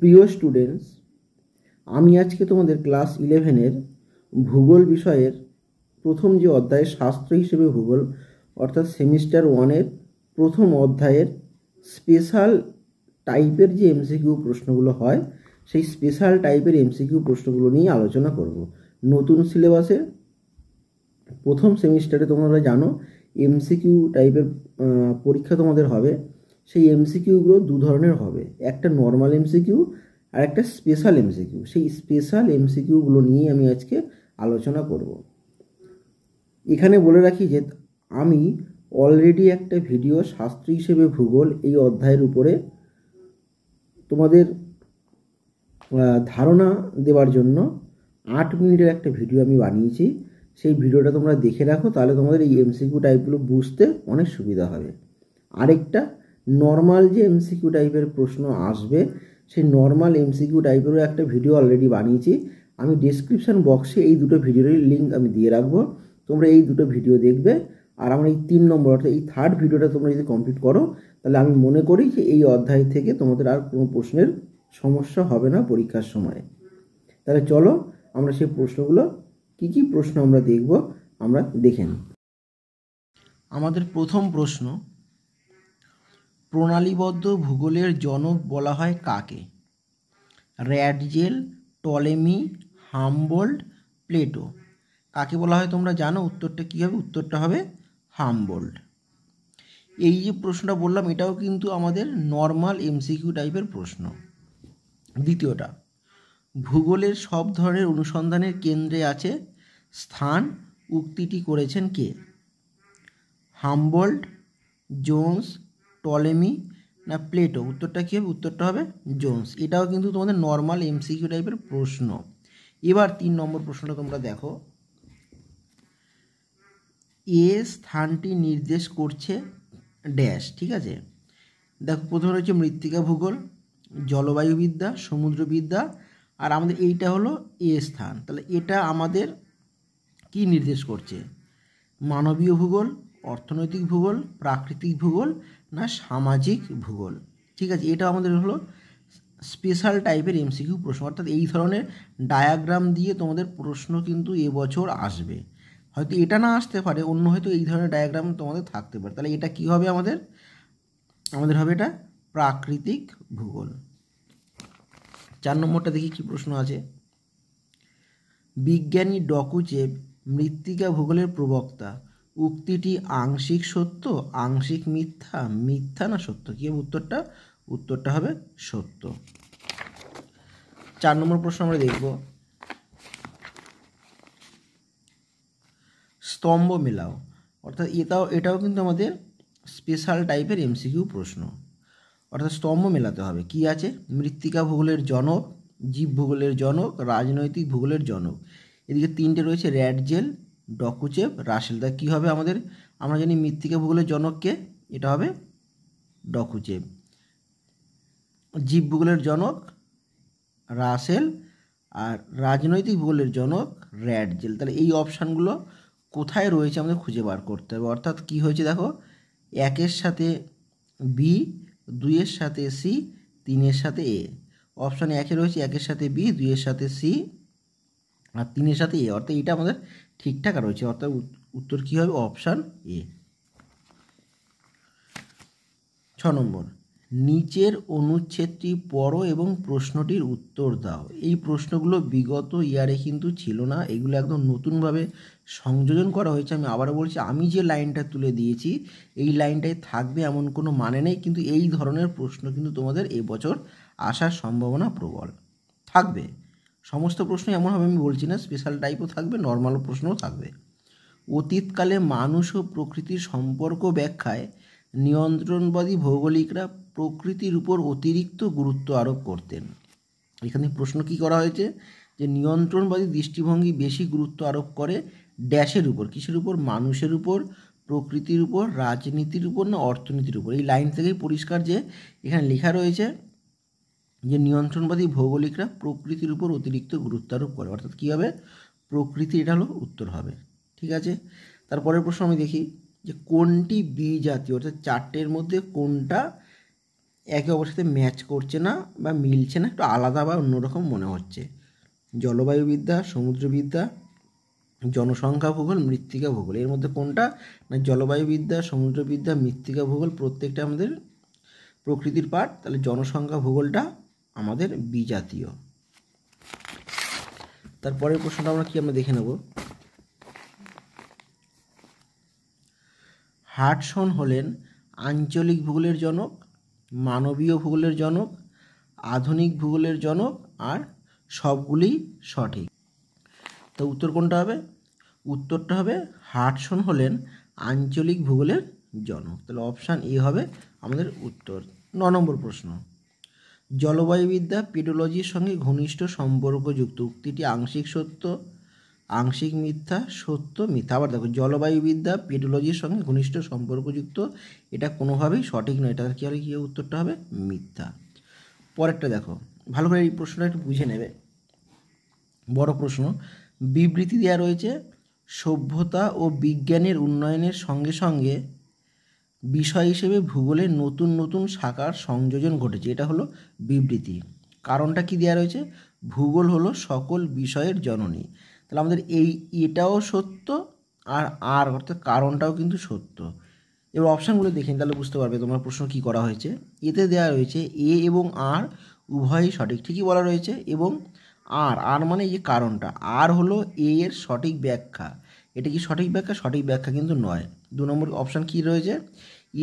প্রিয় স্টুডেন্টস, আমি আজকে তোমাদের ক্লাস 11-এর ভূগোল বিষয়ের প্রথম যে অধ্যায় শাস্ত্র হিসেবে ভূগোল অর্থাৎ সেমিস্টার 1-এর প্রথম অধ্যায়ের স্পেশাল টাইপের যে এমসিকিউ প্রশ্নগুলো হয় সেই স্পেশাল টাইপের এমসিকিউ প্রশ্নগুলো নিয়ে আলোচনা করব। নতুন সিলেবাসে প্রথম সেমিস্টারে তোমরা জানো এমসিকিউ টাইপের পরীক্ষা তোমাদের হবে। সেই এমসিকিউগুলো দু ধরনের হবে, একটা নর্মাল এমসিকিউ আর একটা স্পেশাল এমসিকিউ। সেই স্পেশাল এমসিকিউগুলো নিয়ে আমি আজকে আলোচনা করব। এখানে বলে রাখি যে আমি অলরেডি একটা ভিডিও শাস্ত্র হিসেবে ভূগোল এই অধ্যায়ের উপরে তোমাদের ধারণা দেওয়ার জন্য 8 মিনিটের একটা ভিডিও আমি বানিয়েছি। সেই ভিডিওটা তোমরা দেখে রাখো, তাহলে তোমাদের এই এমসিকিউ টাইপগুলো বুঝতে অনেক সুবিধা হবে। আরেকটা নর্মাল যে এমসিকিউ টাইপের প্রশ্ন আসবে সেই নর্মাল এমসিকিউ টাইপেরও একটা ভিডিও অলরেডি বানিয়েছি। আমি ডেসক্রিপশান বক্সে এই দুটো ভিডিওর লিঙ্ক আমি দিয়ে রাখবো, তোমরা এই দুটো ভিডিও দেখবে। আর আমার এই 3 নম্বর অর্থাৎ এই থার্ড ভিডিওটা তোমরা যদি কমপ্লিট করো তাহলে আমি মনে করি যে এই অধ্যায় থেকে তোমাদের আর কোনো প্রশ্নের সমস্যা হবে না পরীক্ষার সময়। তাহলে চলো আমরা সেই প্রশ্নগুলো কি প্রশ্ন আমরা দেখব আমরা দেখে নিই। আমাদের প্রথম প্রশ্ন, প্রণালীবদ্ধ ভূগোলের জনক বলা হয় কাকে? Ratzel, Ptolemy, Humboldt, Plato. কাকে বলা হয় তোমরা জানো? উত্তরটা কী হবে? উত্তরটা হবে হামবোল্ট। এই যে প্রশ্নটা বললাম এটাও কিন্তু আমাদের নর্মাল এমসিকিউ টাইপের প্রশ্ন। দ্বিতীয়টা, ভূগোলের সব ধরনের অনুসন্ধানের কেন্দ্রে আছে স্থান, উক্তিটি করেছেন কে? হামবোল্ট, জোন্স, টলেমি না প্লেটো? উত্তরটা কী হবে? উত্তরটা হবে জোন্স। এটাও কিন্তু তোমাদের নর্মাল এমসিকিউ টাইপের প্রশ্ন। এবার 3 নম্বর প্রশ্নটা তোমরা দেখো, এ স্থানটি নির্দেশ করছে ড্যাশ। ঠিক আছে, দেখো প্রথমে রয়েছে মৃত্তিকা ভূগোল, জলবায়ুবিদ্যা, সমুদ্রবিদ্যা, আর আমাদের এইটা হলো এ স্থান। তাহলে এটা আমাদের কি নির্দেশ করছে? মানবীয় ভূগোল, অর্থনৈতিক ভূগোল, প্রাকৃতিক ভূগোল না সামাজিক ভূগোল? ঠিক আছে, এটা আমাদের হলো স্পেশাল টাইপের এমসিকিউ প্রশ্ন, অর্থাৎ এই ধরনের ডায়াগ্রাম দিয়ে তোমাদের প্রশ্ন কিন্তু এবছর আসবে। হয়তো এটা না আসতে পারে, অন্য হয়তো এই ধরনের ডায়াগ্রাম তোমাদের থাকতে পারে। তাহলে এটা কি হবে? আমাদের হবে এটা প্রাকৃতিক ভূগোল। 4 নম্বরটা দেখি কি প্রশ্ন আছে। বিজ্ঞানী ডকুচেভ মৃত্তিকা ভূগোলের প্রবক্তা, উক্তিটি আংশিক সত্য, আংশিক মিথ্যা, মিথ্যা না সত্য? কি হবে উত্তরটা? উত্তরটা হবে সত্য। 4 নম্বর প্রশ্ন আমরা দেখব, স্তম্ভ মেলাও, অর্থাৎ এটাও কিন্তু আমাদের স্পেশাল টাইপের এমসিকিউ প্রশ্ন। অর্থাৎ স্তম্ভ মেলাতে হবে। কি আছে? মৃত্তিকা ভূগোলের জনক, জীব ভূগোলের জনক, রাজনৈতিক ভূগোলের জনক। এদিকে 3টে রয়েছে, র্যাডজেল, ডকুচেভ, রাসেল। তা কী হবে আমাদের? আমরা জানি মৃত্তিকা ভূগোলের জনককে, এটা হবে ডকুচেভ। জীব ভূগোলের জনক রাসেল, আর রাজনৈতিক ভূগোলের জনক র্যাডজেল। তাহলে এই অপশানগুলো কোথায় রয়েছে আমাদের খুঁজে বার করতে হবে। অর্থাৎ কি হয়েছে দেখো, 1-এর সাথে বি, 2-এর সাথে সি, 3-এর সাথে এ। অপশান 1-এ রয়েছে 1-এর সাথে বি, 2-এর সাথে সি আর 3-এর সাথে এ। অর্থাৎ এটা আমাদের ঠিকঠাক রয়েছে, অর্থাৎ উত্তর কী হবে? Option A. 6 নম্বর, নিচের অনুচ্ছেদটি পড়ো এবং প্রশ্নটির উত্তর দাও। এই প্রশ্নগুলো বিগত ইয়ারে কিন্তু ছিল না, এগুলো একদম নতুনভাবে সংযোজন করা হয়েছে। আমি আবারও বলছি, আমি যে লাইনটা তুলে দিয়েছি এই লাইনটাই থাকবে এমন কোনো মানে নেই, কিন্তু এই ধরনের প্রশ্ন কিন্তু তোমাদের এবছর আসার সম্ভাবনা প্রবল থাকবে। সমস্ত প্রশ্ন এমন হবে আমি বলছি না, স্পেশাল টাইপও থাকবে, নর্মাল প্রশ্নও থাকবে। অতীতকালে মানুষ ও প্রকৃতির সম্পর্ক ব্যাখ্যায় নিয়ন্ত্রণবাদী ভৌগোলিকরা প্রকৃতির উপর অতিরিক্ত গুরুত্ব আরোপ করতেন। এখানে প্রশ্ন কি করা হয়েছে যে নিয়ন্ত্রণবাদী দৃষ্টিভঙ্গি বেশি গুরুত্ব আরোপ করে ড্যাশের উপর, কিসের উপর? মানুষের উপর, প্রকৃতির উপর, রাজনীতির উপর না অর্থনীতির উপর? এই লাইন থেকেই পরিষ্কার যে এখানে লেখা রয়েছে যে নিয়ন্ত্রণবাদী ভৌগোলিকরা প্রকৃতির উপর অতিরিক্ত গুরুত্ব আরোপ করে, অর্থাৎ কী হবে? প্রকৃতি, এটা হলো উত্তর হবে। ঠিক আছে, তারপরের প্রশ্ন আমি দেখি যে কোনটি বি জাতীয়, অর্থাৎ 4টের মধ্যে কোনটা একে অপরের সাথে ম্যাচ করছে না বা মিলছে না, একটু আলাদা বা অন্যরকম মনে হচ্ছে। জলবায়ুবিদ্যা, সমুদ্রবিদ্যা, জনসংখ্যা ভূগোল, মৃত্তিকা ভূগোল, এর মধ্যে কোনটা না জলবায়ুবিদ্যা, সমুদ্রবিদ্যা, মৃত্তিকা ভূগোল প্রত্যেকটা আমাদের প্রকৃতির পার্ট। তাহলে জনসংখ্যা ভূগোলটা আমাদের বিজাতীয়। তারপরের প্রশ্নটা আমরা দেখে নেব। হাডসন হলেন আঞ্চলিক ভূগোলের জনক, মানবীয় ভূগোলের জনক, আধুনিক ভূগোলের জনক, আর সবগুলি সঠিক। তো উত্তর কোনটা হবে? উত্তরটা হবে হাডসন হলেন আঞ্চলিক ভূগোলের জনক। তাহলে অপশান এ হবে আমাদের উত্তর। 9 নম্বর প্রশ্ন, জলবায়ুবিদ্যা পেডোলজির সঙ্গে ঘনিষ্ঠ সম্পর্কযুক্ত। উক্তিটি আংশিক সত্য, আংশিক মিথ্যা, সত্য, মিথ্যা। আবার দেখো, জলবায়ুবিদ্যা পেডোলজির সঙ্গে ঘনিষ্ঠ সম্পর্কযুক্ত, এটা কোনোভাবেই সঠিক নয়। এটা কী হবে? কী উত্তরটা হবে মিথ্যা। পরেরটা দেখো, ভালো করে এই প্রশ্নটা একটু বুঝে নেবে, বড় প্রশ্ন। বিবৃতি দেওয়া রয়েছে, সভ্যতা ও বিজ্ঞানের উন্নয়নের সঙ্গে সঙ্গে বিষয় হিসেবে ভূগোলের নতুন নতুন শাখার সংযোজন ঘটেছে। এটা হলো বিবৃতি। কারণটা কি দেওয়া রয়েছে? ভূগোল হলো সকল বিষয়ের জননী। তাহলে আমাদের এটাও সত্য, আর অর্থাৎ কারণটাও কিন্তু সত্য। এবার অপশানগুলো দেখে তাহলে বুঝতে পারবে তোমার প্রশ্ন কি করা হয়েছে। এতে দেওয়া রয়েছে এ এবং আর উভয়ই সঠিক, ঠিকই বলা রয়েছে। এবং আর মানে এই যে কারণটা, আর হলো এ এর সঠিক ব্যাখ্যা। এটা কি সঠিক ব্যাখ্যা? সঠিক ব্যাখ্যা কিন্তু নয়। 2 নম্বর অপশান কি রয়েছে?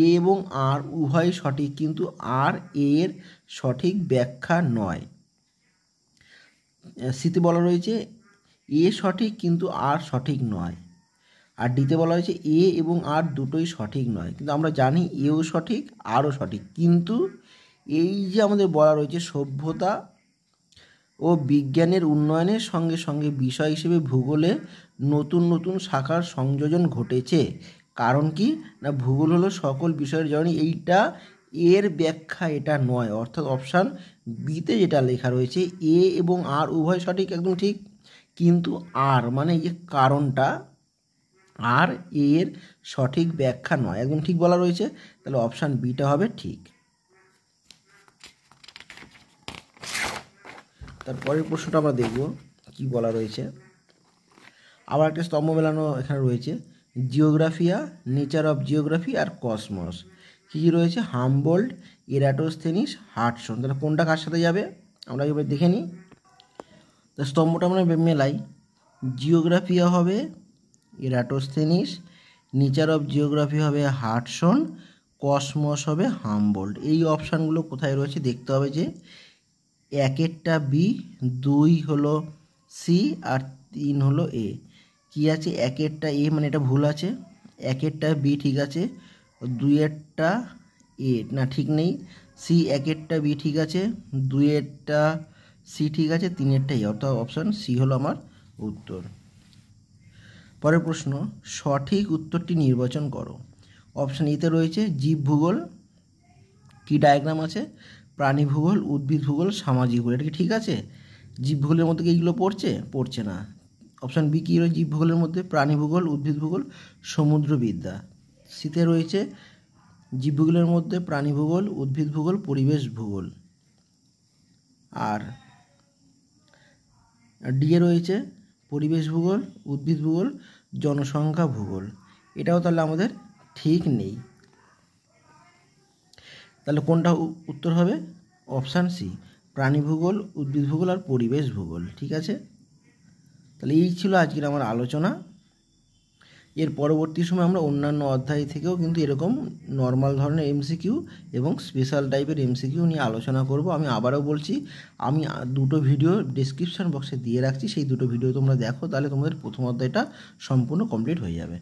এ এবং আর উভয়ই সঠিক, কিন্তু আর এর সঠিক ব্যাখ্যা নয়। সিতে বলা রয়েছে এ সঠিক কিন্তু আর সঠিক নয়। আর ডিতে বলা হয়েছে এ এবং আর দুটোই সঠিক নয়। কিন্তু আমরা জানি এও সঠিক আরও সঠিক, কিন্তু এই যে আমাদের বলা রয়েছে সভ্যতা ও বিজ্ঞানের উন্নয়নের সঙ্গে সঙ্গে বিষয় হিসেবে ভূগোলে নতুন নতুন শাখার সংযোজন ঘটেছে। কারণ কি না ভূগোল হলো সকল বিষয়ের জননী, এইটা এর ব্যাখ্যা, এটা নয়। অর্থাৎ অপশান বিতে যেটা লেখা রয়েছে এ এবং আর উভয় সঠিক, একদম ঠিক, কিন্তু আর মানে এই যে কারণটা, আর এর সঠিক ব্যাখ্যা নয়, একদম ঠিক বলা রয়েছে। তাহলে অপশান বিটা হবে ঠিক। তারপরের প্রশ্নটা আমরা দেখব কি বলা রয়েছে। আবার একটা স্তম্ভ মেলানো এখানে রয়েছে, জিওগ্রাফিয়া, নেচার অফ জিওগ্রাফি আর কসমস। কী কী রয়েছে? Humboldt, Eratosthenes, Hudson. তাহলে কোনটা কার সাথে যাবে আমরা এবার দেখে নিই। তো স্তম্ভটা আমরা মেলাই, জিওগ্রাফিয়া হবে এরাটোস্থেনিস, নেচার অফ জিওগ্রাফি হবে হাডসন, কসমস হবে হামবোল্ড। এই অপশানগুলো কোথায় রয়েছে দেখতে হবে, যে 1 বি, 2 হলো সি, আর 3 হলো এ। কী আছে? 1 এ মানে এটা ভুল আছে, 1 বি ঠিক আছে, 2 এ না ঠিক নেই, সি 1 বি ঠিক আছে, 2 সি ঠিক আছে, 3 এ, অর্থাৎ অপশান সি হলো আমার উত্তর। পরের প্রশ্ন, সঠিক উত্তরটি নির্বাচন করো। অপশান এতে রয়েছে জীব ভূগোল, কি ডায়াগ্রাম আছে, প্রাণী ভূগোল, উদ্ভিদ ভূগোল, সামাজিক ভূগোল। এটা কি ঠিক আছে? জীব ভূগোলের মধ্যে কি এইগুলো পড়ছে না। অপশান বি কী রয়েছে জীব ভূগোলের মধ্যে? প্রাণী ভূগোল, উদ্ভিদ ভূগোল, সমুদ্রবিদ্যা। সিতে রয়েছে জীব ভূগোলের মধ্যে প্রাণী ভূগোল, উদ্ভিদ ভূগোল, পরিবেশ ভূগোল। আর ডিয়ে রয়েছে পরিবেশ ভূগোল, উদ্ভিদ ভূগোল, জনসংখ্যা ভূগোল। এটাও তাহলে আমাদের ঠিক নেই। তাহলে কোনটা উত্তর হবে? অপশান সি, প্রাণী ভূগোল, উদ্ভিদ ভূগোল আর পরিবেশ ভূগোল। ঠিক আছে, তাহলে এই ছিল আজকের আমার আলোচনা। এর পরবর্তী সময় আমরা অন্যান্য অধ্যায় থেকেও কিন্তু এরকম নর্মাল ধরনের এমসিকিউ এবং স্পেশাল টাইপের এমসিকিউ নিয়ে আলোচনা করব। আমি আবারও বলছি, আমি 2টো ভিডিও ডিসক্রিপশান বক্সে দিয়ে রাখছি, সেই 2টো ভিডিও তোমরা দেখো, তাহলে তোমাদের প্রথম অধ্যায়টা সম্পূর্ণ কমপ্লিট হয়ে যাবে।